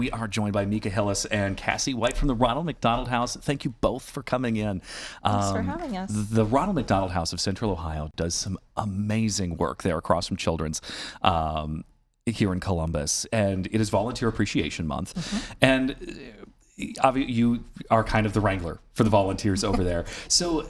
We are joined by Mika Hillis and Cassie White from the Ronald McDonald House. Thank you both for coming in. Thanks for having us. The Ronald McDonald House of Central Ohio does some amazing work there across from Children's here in Columbus, and it is Volunteer Appreciation Month. Mm-hmm. And you are kind of the wrangler for the volunteers over there. So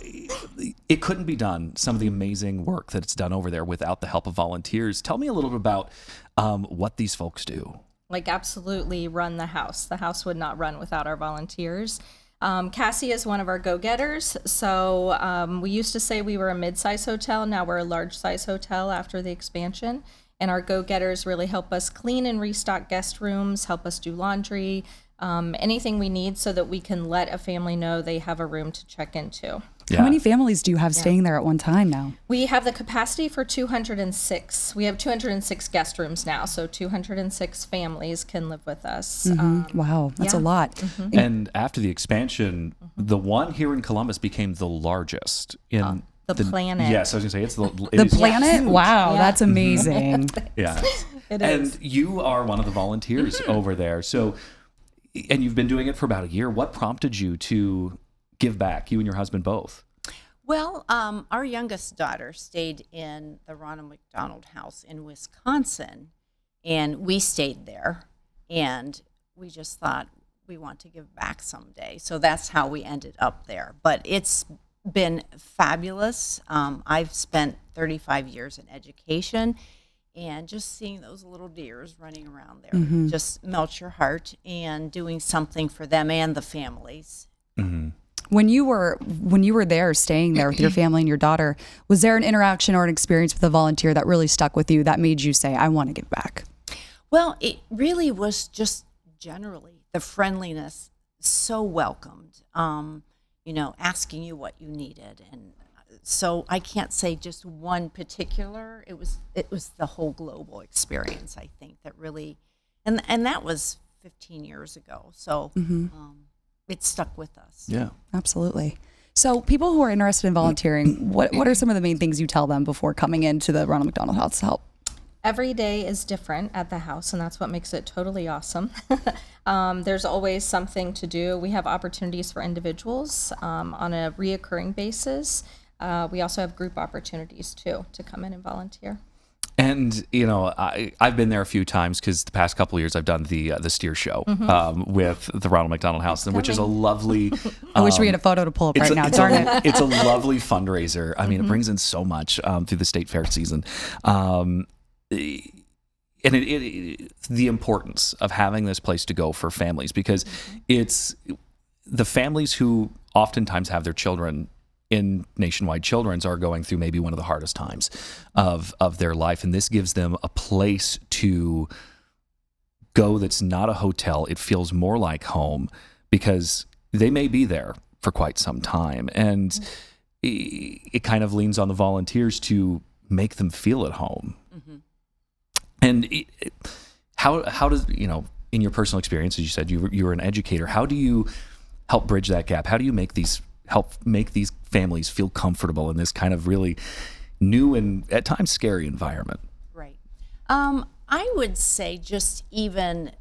it couldn't be done, some of the amazing work that it's done over there, without the help of volunteers. Tell me a little bit about what these folks do. Like, absolutely run the house. The house would not run without our volunteers. Cassie is one of our go-getters. So we used to say we were a mid-size hotel. Now we're a large-size hotel after the expansion. And our go-getters really help us clean and restock guest rooms, help us do laundry, anything we need so that we can let a family know they have a room to check into. Yeah. How many families do you have staying there at one time now? We have the capacity for 206. We have 206 guest rooms now, so 206 families can live with us. Mm-hmm. Wow, that's a lot. Mm-hmm. And after the expansion, the one here in Columbus became the largest in the planet. Yes, I was going to say the planet. Wow, that's amazing. Yeah, it is. And is. you are one of the volunteers over there. So, and you've been doing it for about a year. What prompted you to give back, you and your husband both? Well, our youngest daughter stayed in the Ronald McDonald House in Wisconsin, and we stayed there, and we just thought we want to give back someday. So that's how we ended up there. But it's been fabulous. I've spent 35 years in education, and just seeing those little deers running around there just melts your heart, and doing something for them and the families. Mm-hmm. When you were there, staying there with your family and your daughter, was there an interaction or an experience with a volunteer that really stuck with you that made you say, I want to give back? Well, it really was just generally the friendliness, so welcomed, asking you what you needed. And so I can't say just one particular, it was the whole global experience, I think, that really, and that was 15 years ago. So, it stuck with us. Yeah, absolutely. So people who are interested in volunteering, what are some of the main things you tell them before coming into the Ronald McDonald House to help? Every day is different at the house, and that's what makes it totally awesome. There's always something to do. We have opportunities for individuals on a reoccurring basis. We also have group opportunities, too, to come in and volunteer. And, I've been there a few times because the past couple of years I've done the steer show with the Ronald McDonald House, which is a lovely... I wish we had a photo to pull up right now. Darn it. It's a lovely fundraiser. I mean, it brings in so much through the state fair season. And the importance of having this place to go for families, because it's the families who oftentimes have their children in Nationwide Children's are going through maybe one of the hardest times of their life. And this gives them a place to go that's not a hotel. It feels more like home because they may be there for quite some time. And it kind of leans on the volunteers to make them feel at home. Mm-hmm. And how does, in your personal experience, as you said, you were an educator, how do you help bridge that gap? How do you help make these families feel comfortable in this kind of really new and at times scary environment? Right. I would say just even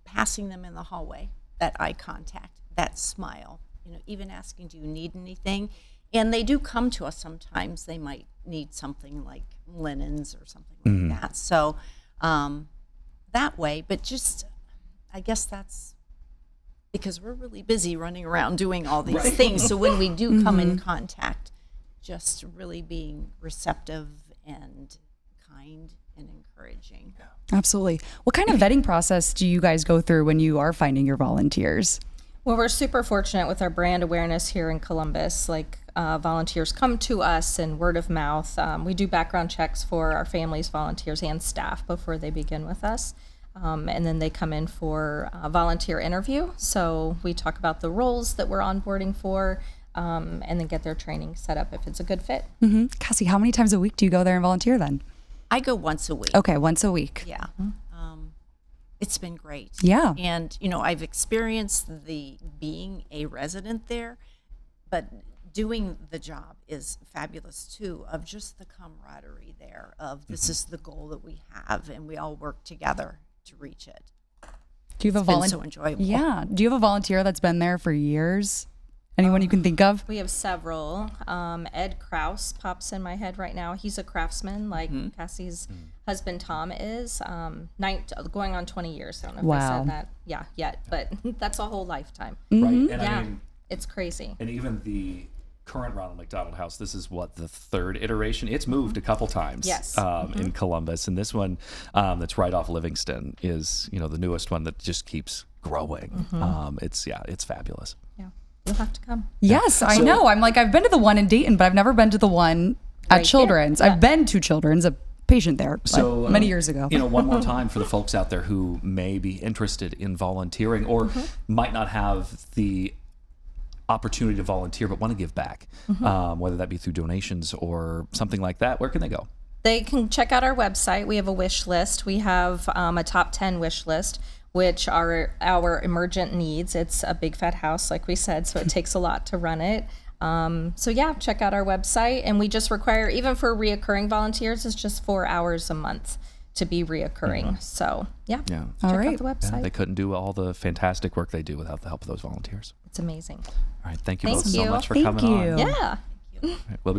passing them in the hallway, that eye contact, that smile, even asking, do you need anything? And they do come to us sometimes. They might need something like linens or something like that. So that way, but just, I guess that's because we're really busy running around doing all these things. So when we do come in contact, just really being receptive and kind and encouraging. Yeah. Absolutely. What kind of vetting process do you guys go through when you are finding your volunteers? Well, we're super fortunate with our brand awareness here in Columbus. Volunteers come to us and word of mouth. We do background checks for our families, volunteers, and staff before they begin with us. And then they come in for a volunteer interview. So we talk about the roles that we're onboarding for, and then get their training set up if it's a good fit. Mm-hmm. Cassie, how many times a week do you go there and volunteer then? I go once a week. Okay, once a week. Yeah. It's been great. Yeah. And, I've experienced being a resident there, but doing the job is fabulous too, of just the camaraderie there, of this is the goal that we have, and we all work together to reach it. Do you have a been volunteer? so enjoyable. Yeah. Do you have a volunteer that's been there for years? Anyone you can think of? We have several. Ed Kraus pops in my head right now. He's a craftsman, like Cassie's husband Tom is. Going on 20 years. I don't know if I Wow. said that yet, but that's a whole lifetime. Right. And Yeah, I mean, it's crazy. and even the current Ronald McDonald House, this is what, the third iteration? It's moved a couple times Yes. in Columbus. And this one that's right off Livingston is, the newest one that just keeps growing. It's fabulous. Yeah, you'll have to come. Yes, I know. I'm like, I've been to the one in Dayton, but I've never been to the one at Right Children's. here. Yeah. I've been to Children's, a patient there So many years ago. One more time for the folks out there who may be interested in volunteering or might not have the opportunity to volunteer but want to give back, whether that be through donations or something like that, where can they go? They can check out our website. We have a wish list. We have a top 10 wish list, which are our emergent needs. It's a big fat house, like we said, so it takes a lot to run it. Check out our website. And we just require, even for reoccurring volunteers, it's just 4 hours a month to be reoccurring. So, Yeah. check All out right. the website. They couldn't do all the fantastic work they do without the help of those volunteers. It's amazing. All right. Thank you Thank both so you. much for Thank coming on. you. Yeah. All right, we'll be